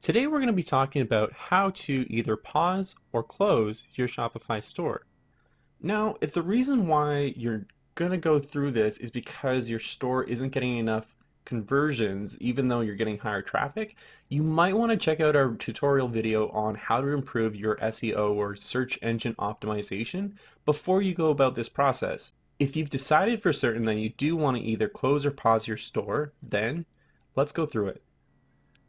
Today we're going to be talking about how to either pause or close your Shopify store. Now, if the reason why you're going to go through this is because your store isn't getting enough conversions, even though you're getting higher traffic, you might want to check out our tutorial video on how to improve your SEO or search engine optimization before you go about this process. If you've decided for certain that you do want to either close or pause your store, then let's go through it.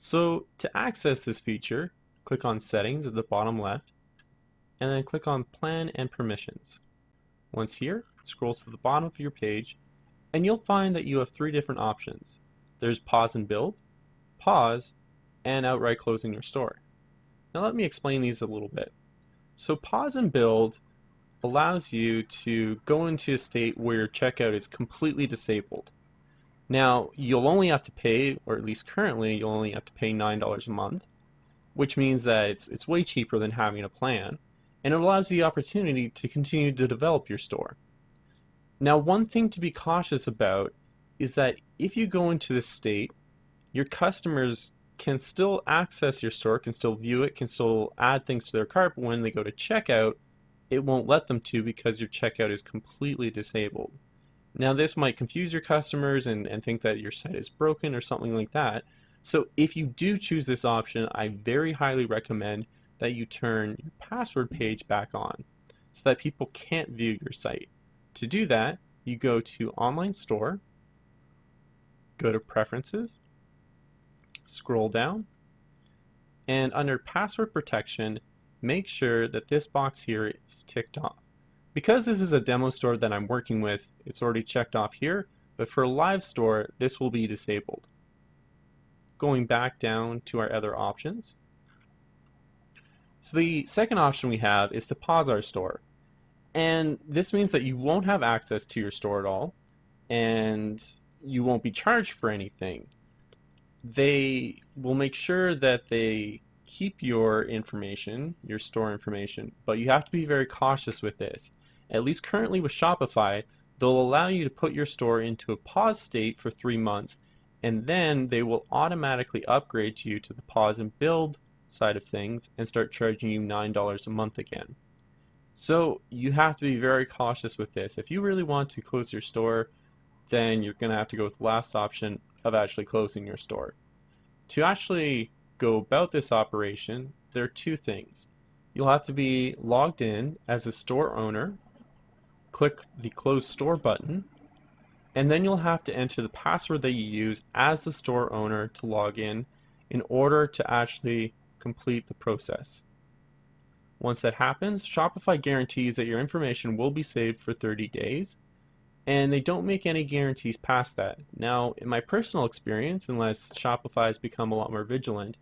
So to access this feature, click on Settings at the bottom left, and then click on Plan and Permissions. Once here, scroll to the bottom of your page, and you'll find that you have three different options. There's Pause and Build, Pause, and outright closing your store. Now let me explain these a little bit. So Pause and Build allows you to go into a state where your checkout is completely disabled. Now, you'll only have to pay, or at least currently, you'll only have to pay $9 a month, which means that it's way cheaper than having a plan, and it allows you the opportunity to continue to develop your store. Now, one thing to be cautious about is that if you go into this state, your customers can still access your store, can still view it, can still add things to their cart, but when they go to checkout, it won't let them to because your checkout is completely disabled. Now, this might confuse your customers and think that your site is broken or something like that. So if you do choose this option, I very highly recommend that you turn your password page back on so that people can't view your site. To do that, you go to Online Store, go to Preferences, scroll down, and under Password Protection, make sure that this box here is ticked off. Because this is a demo store that I'm working with, it's already checked off here, but for a live store, this will be disabled. Going back down to our other options. So the second option we have is to pause our store. And this means that you won't have access to your store at all, and you won't be charged for anything. They will make sure that they keep your information, your store information, but you have to be very cautious with this. At least currently with Shopify, they'll allow you to put your store into a pause state for 3 months, and then they will automatically upgrade you to the pause and build side of things and start charging you $9 a month again. So you have to be very cautious with this. If you really want to close your store, then you're going to have to go with the last option of actually closing your store. To actually go about this operation, there are two things. You'll have to be logged in as a store owner, click the Close Store button, and then you'll have to enter the password that you use as the store owner to log in order to actually complete the process. Once that happens, Shopify guarantees that your information will be saved for 30 days, and they don't make any guarantees past that. Now, in my personal experience, unless Shopify has become a lot more vigilant,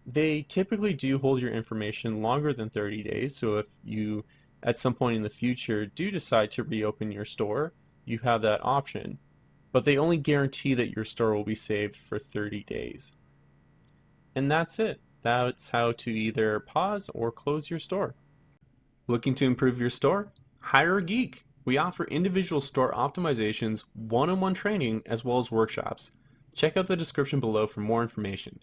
they typically do hold your information longer than 30 days. So if you, at some point in the future, do decide to reopen your store, you have that option. But they only guarantee that your store will be saved for 30 days. And that's it. That's how to either pause or close your store. Looking to improve your store? Hire a geek. We offer individual store optimizations, one-on-one training, as well as workshops. Check out the description below for more information.